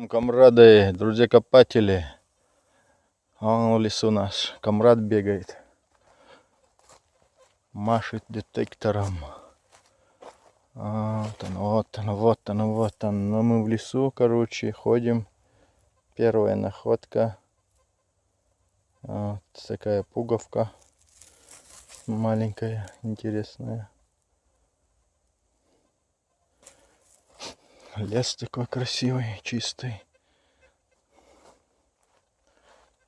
Камрады, друзья-копатели. Он в лесу наш. Камрад бегает. Машет детектором. Вот он, вот он, вот он, вот он. Но мы в лесу, короче, ходим. Первая находка. Вот такая пуговка. Маленькая, интересная. Лес такой красивый, чистый.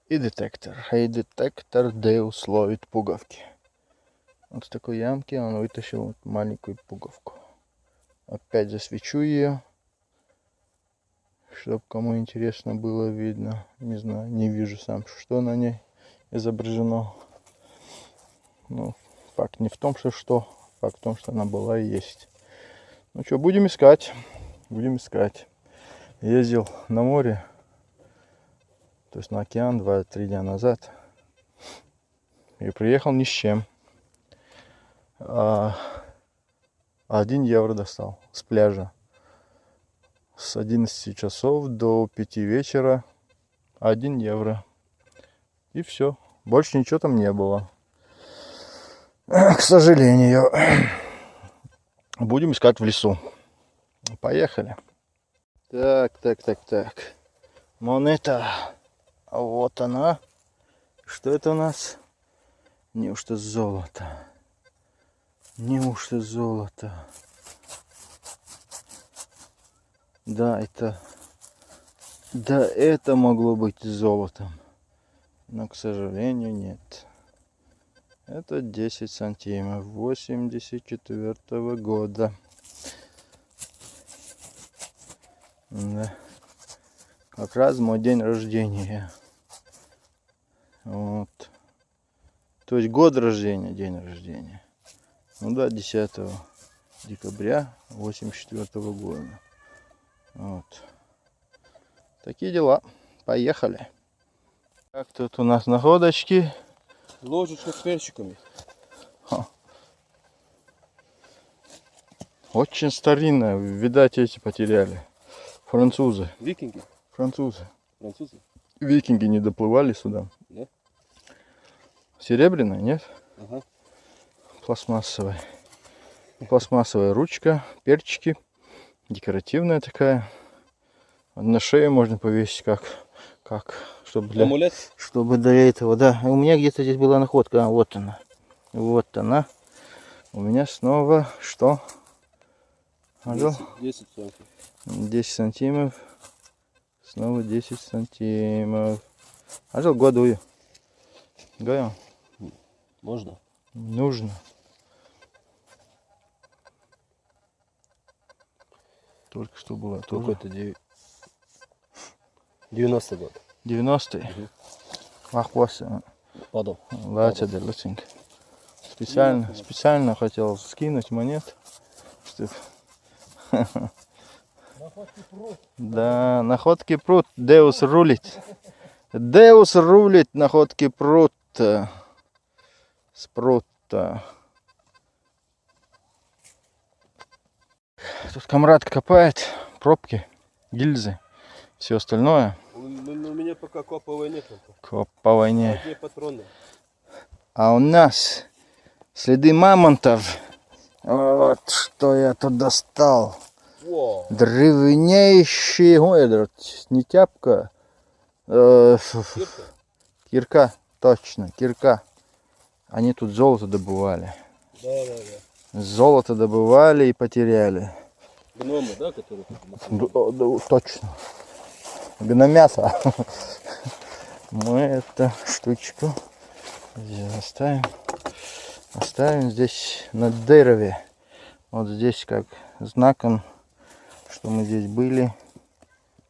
И детектор. И детектор Деус ловит пуговки. Вот с такой ямки он вытащил вот маленькую пуговку. Опять засвечу ее, чтобы кому интересно было видно. Не знаю, не вижу сам, что на ней изображено. Ну, факт не в том, что, факт в том, что она была и есть. Ну что, будем искать. Будем искать. Ездил на море, то есть на океан 2-3 дня назад. И приехал ни с чем. 1 евро достал с пляжа. С 11 часов до 5 вечера 1 евро. И все. Больше ничего там не было. К сожалению. Будем искать в лесу. Поехали. Так. Монета. Вот она. Что это у нас? Неужто золото? Неужто золото? Да, это могло быть золотом. Но, к сожалению, нет. Это 10 сантимов 84-го года. Да. Как раз мой день рождения. Вот. То есть год рождения, день рождения. Ну да, 10 декабря 84-го года. Вот. Такие дела. Поехали. Как тут у нас находочки? Ложечка с перчиками. Очень старинная. Видать, эти потеряли. Французы. Викинги? Французы. Французы? Викинги не доплывали сюда. Да? Серебряная, нет? Ага. Пластмассовая. Пластмассовая ручка, перчики. Декоративная такая. На шею можно повесить Амулет? чтобы для этого, да. У меня где-то здесь была находка. Вот она. Вот она. У меня снова что? 10 сантимов. 10 сантимов. Снова 10 сантимов. Ажал годую. Гаю. Можно? Нужно. Только что было. Какой-то 90-й год. 90-й. Вахпоса. Падал. Латя де латинг. Специально хотел скинуть монет. Находки пруд. Да, находки пруд. Деус рулит. Деус рулит, находки пруд. Спрута. Тут камрад копает пробки, гильзы, все остальное. У меня пока коповой нет. Коп по войне. Одни патроны. А у нас следы мамонтов. Вот что я тут достал. Wow. Древнейший, ой, это не тяпка. Кирка, точно, кирка. Они тут золото добывали. Да. Золото добывали и потеряли. Гномы, да, которые? Точно. Гномясо. Мы эту штучку здесь оставим здесь на дереве. Вот здесь как знаком, что мы здесь были,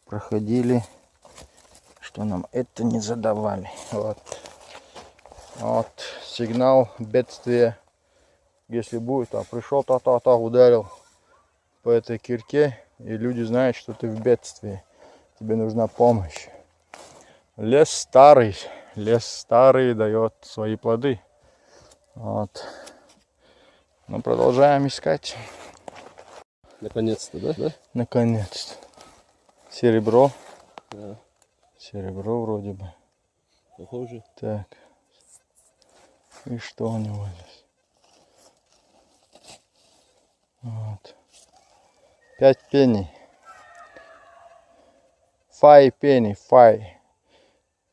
проходили, что нам это не задавали. Вот сигнал бедствия. Если будет, пришел ударил по этой кирке, и люди знают, что ты в бедствии, тебе нужна помощь. Лес старый дает свои плоды. Вот. Но продолжаем искать. Наконец-то, да? Наконец-то. Серебро. Да. Серебро вроде бы. Похоже. Так. И что у него здесь? Вот. 5 пенни. 5 пенни, 5.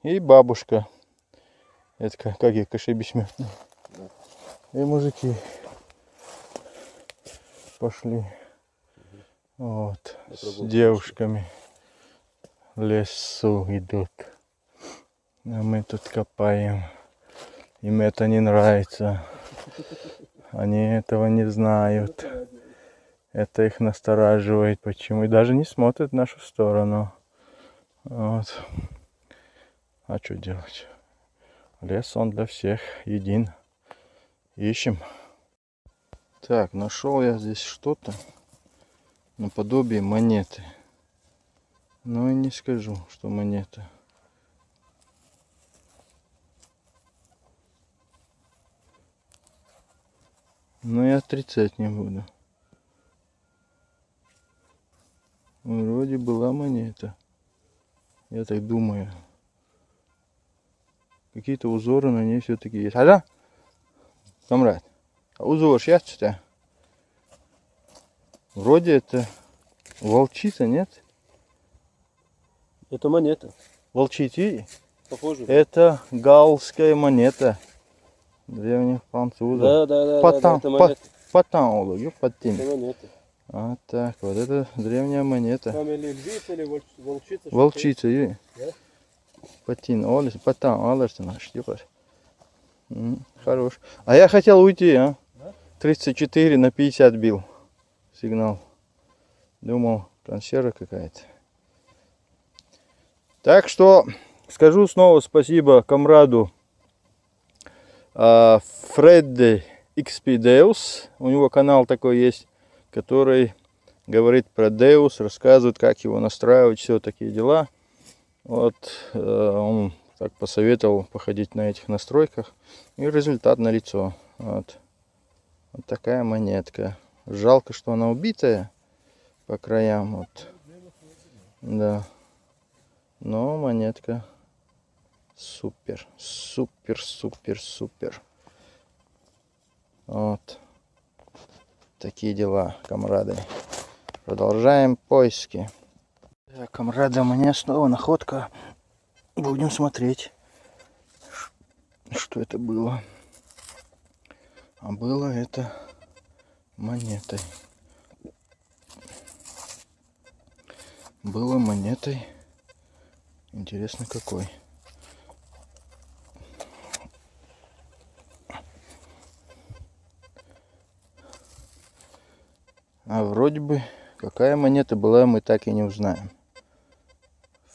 И бабушка. Это как их, коши бессмертные. И мужики пошли. Вот. С девушками в лесу идут. А мы тут копаем. Им это не нравится. Они этого не знают. Это их настораживает. Почему? И даже не смотрят в нашу сторону. Вот. А что делать? Лес он для всех един. Ищем. Так, нашел я здесь что-то наподобие монеты. Но и не скажу, что монета. Но и отрицать не буду. Вроде была монета. Я так думаю. Какие-то узоры на ней все-таки есть. Ага, камрад, узор сейчас-то. Вроде это волчица, нет? Это монета. Волчити. Похоже. Это галлская монета древних французов. Да, Потом, это монета. потом, Это монета. вот так, вот это древняя монета. Там или львица, или волчица. Волчица, и Да? патин, олес, потом, олес, наш, хорош. А я хотел уйти, а? 34 на 50 бил сигнал. Думал, трансфера какая-то. Так что скажу снова спасибо комраду Фредди XP Deus. У него канал такой есть, который говорит про Deus, рассказывает, как его настраивать, все такие дела. Вот он так посоветовал походить на этих настройках. И результат налицо. Вот такая монетка. Жалко, что она убитая по краям. Вот. Да. Но монетка супер. Супер, супер, супер. Вот. Такие дела, комрады. Продолжаем поиски. Так, комрады, у меня снова находка. Будем смотреть, что это было. А было это монетой. Было монетой. Интересно, какой. А вроде бы какая монета была, мы так и не узнаем.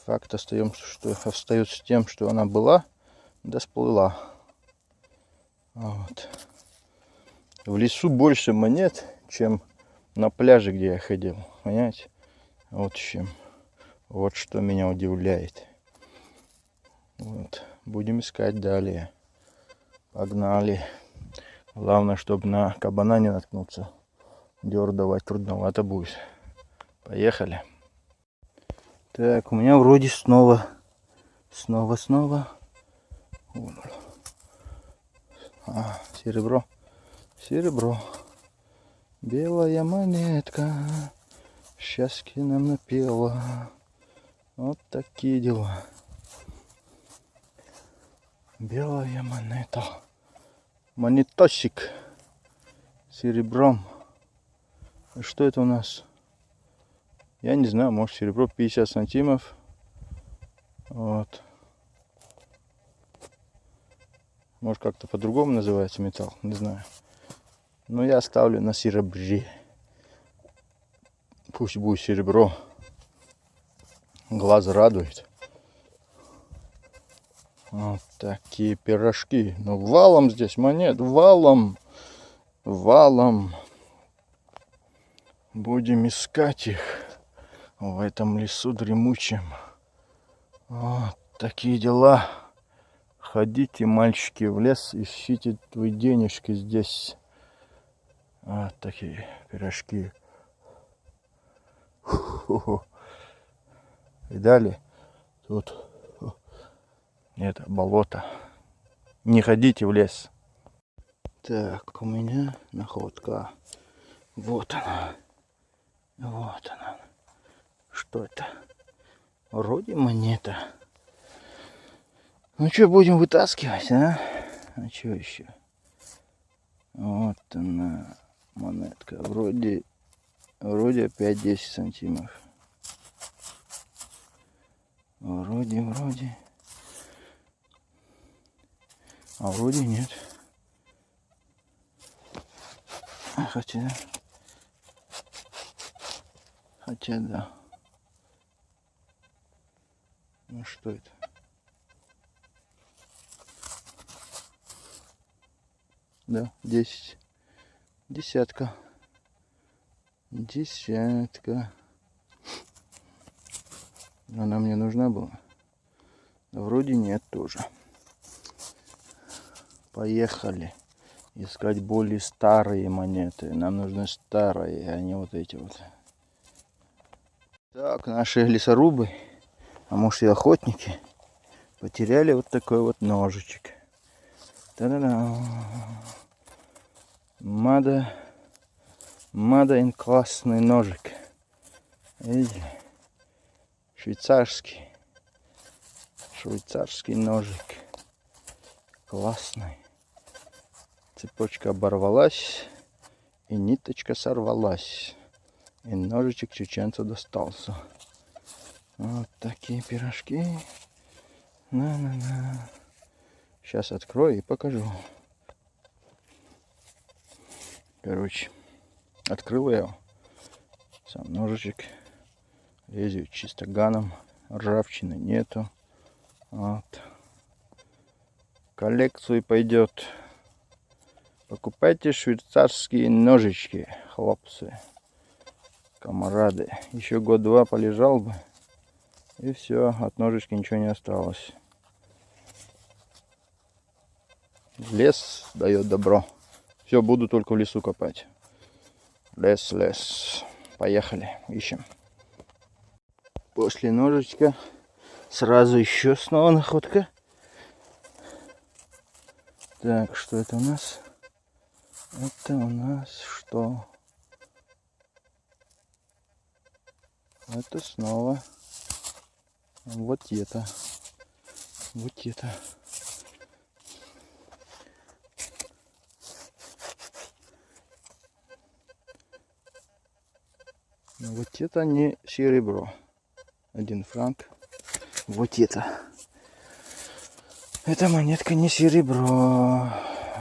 Факт остается тем, что она была, да сплыла. Вот. В лесу больше монет, чем на пляже, где я ходил. Понимаете? Вот чем. Вот что меня удивляет. Вот. Будем искать далее. Погнали. Главное, чтобы на кабана не наткнуться. Дёр давать трудновато будет. Поехали. Так, у меня вроде снова. Серебро. Серебро. Белая монетка. Счастье нам напела. Вот такие дела. Белая монета. Монетосик. Серебром. Что это у нас? Я не знаю, может серебро 50 сантимов. Вот. Может как-то по-другому называется металл, не знаю. Но я ставлю на серебре. Пусть будет серебро. Глаз радует. Вот такие пирожки. Ну валом здесь монет, валом. Валом. Будем искать их в этом лесу дремучем. Вот такие дела. Ходите, мальчики, в лес, ищите твои денежки здесь. Вот такие пирожки. Видали? Тут это болото. Не ходите в лес. Так, у меня находка. Вот она. Вот она. Что это? Вроде монета. Ну что, будем вытаскивать, а? А что еще? Вот она, монетка. Вроде опять 10 сантимов. Вроде. А вроде нет. Хотя да. Ну что это? Да, 10. Десятка. Она мне нужна была? Да вроде нет тоже. Поехали искать более старые монеты. Нам нужны старые, а не вот эти вот. Так, наши лесорубы, а может и охотники, потеряли вот такой вот ножичек. Та-да-да. Мадайн классный ножик. Видите? Швейцарский ножик. Классный. Цепочка оборвалась, и ниточка сорвалась. И ножичек чеченцу достался. Вот такие пирожки. На-на-на. Сейчас открою и покажу. Короче, открыл я его. Сам ножичек. Лезвие чисто ганом. Ржавчины нету. Вот. Коллекцию пойдет. Покупайте швейцарские ножички, хлопцы, камарады. Еще год-два полежал бы. И все, от ножички ничего не осталось. Лес дает добро. Все, буду только в лесу копать. Лес. Поехали, ищем. После ножичка сразу еще снова находка. Так, что это у нас? Это у нас что? Это снова вот это. Но вот это не серебро. 1 франк. Вот это. Эта монетка не серебро.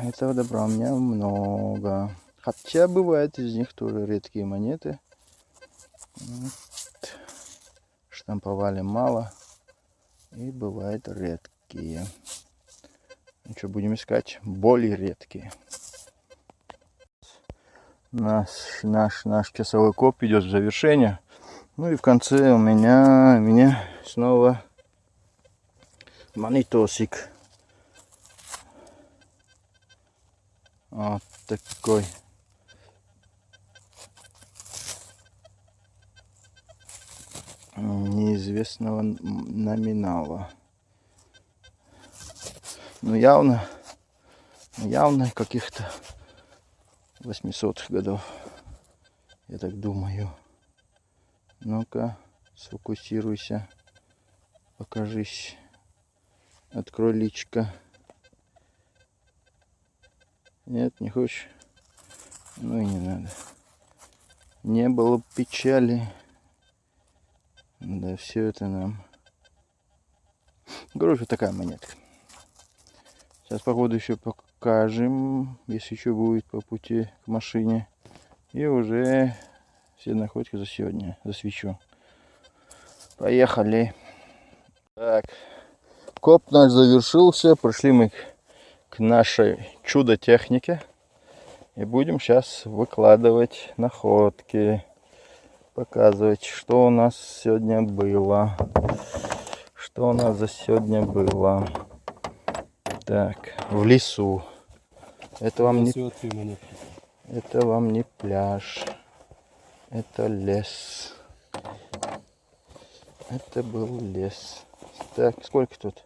Этого добра у меня много. Хотя бывает из них тоже редкие монеты. Вот. Штамповали мало. И бывают редкие. Ну что, будем искать более редкие. Наш часовой коп идет в завершение. Ну и в конце у меня снова монетосик. Вот такой. Неизвестного номинала. Ну явно каких-то 800-х годов. Я так думаю. Ну-ка, сфокусируйся. Покажись. Открой личико. Нет, не хочешь? Ну и не надо. Не было печали. Да все это нам. Короче, такая монетка. Сейчас погоду еще покажем, если еще будет по пути к машине. И уже все находки за сегодня засвечу. Поехали. Так, коп наш завершился. Пришли мы к нашей чудо-технике. И будем сейчас выкладывать находки. Показывать, что у нас сегодня было. Что у нас за сегодня было. Так, в лесу. Это вам не пляж. Это лес. Это был лес. Так, сколько тут?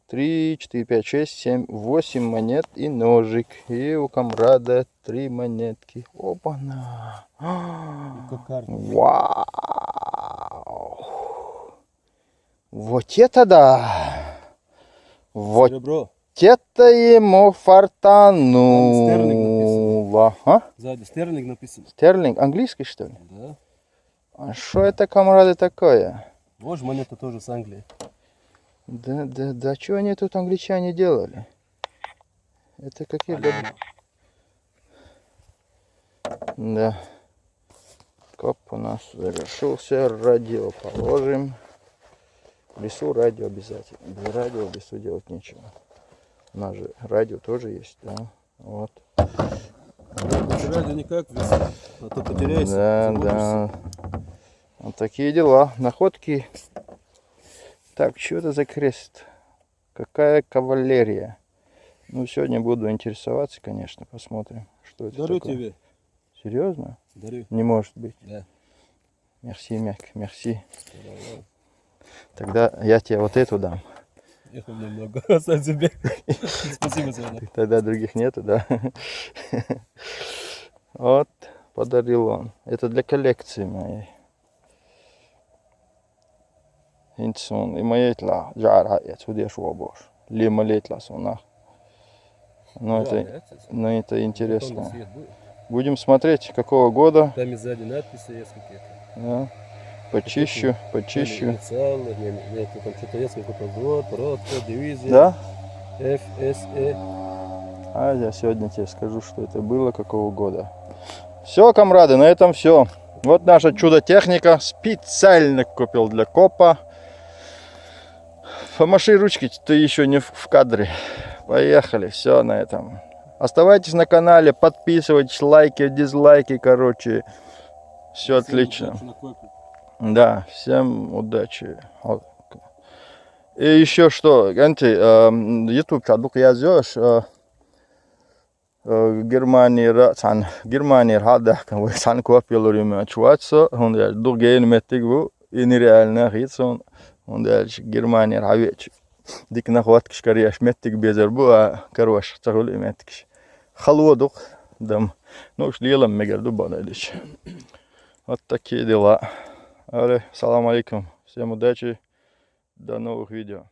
3, 4, 5, 6, 7, 8 монет и ножик. И у комрада 3 монетки. Опа-на! Кокарда. Вау! Вот это да! Вот Серебро. это ему Стерлинг фартануло. А? Сзади стерлинг написано. Стерлинг? Английский, что ли? Да. А что это, комрады, такое? Вот же монета тоже с Англии. Да, что они тут, англичане, делали? Это какие годы? Да. Коп у нас завершился. Радио положим. В лесу радио обязательно. Без радио в лесу делать нечего. У нас же радио тоже есть, да? Вот. Радио никак в лесу. А то потеряешься. Да, заблудишься. да. Вот такие дела. Находки. Так, что это за крест? Какая кавалерия? Ну, сегодня буду интересоваться, конечно. Посмотрим, что это Дарю такое. тебе. Серьезно? Дарю. Не может быть. Да. Мерси, мяк, мерси. Да. Тогда я тебе вот эту дам. Их у меня много. Оставь себе. Спасибо, Саня. Тогда других нету, да? Вот, подарил он. Это для коллекции моей. Инсон, и моя тла, жара, я сюда швабош. Лима летла сунах. Ну это интересно. Будем смотреть, какого года. Там и сзади надписи есть какие-то. Да. Почищу. Инициалы, нет, там что-то есть, какой-то взвод, рота, дивизия. Да? ФСЭ. А я сегодня тебе скажу, что это было, какого года. Все, комрады, на этом все. Вот наша чудо-техника. Специально купил для копа. Помаши ручки, ты еще не в кадре. Поехали, все на этом. Оставайтесь на канале, подписывайтесь, лайки, дизлайки, короче. Все отлично. Да, всем удачи. И еще что, YouTube çabuk yazıyor. Германия рада, сан kopyalarım çuvatsa, onda dur gelmedik bu. İni realne hitson, onda Германия havich. Dik нахват кишкарияш меттик безер bu, короче, цагул иметик. Холодок, дам. Ну, шлилам мегерду баналич. Вот такие дела. Салам алейкум. Всем удачи. До новых видео.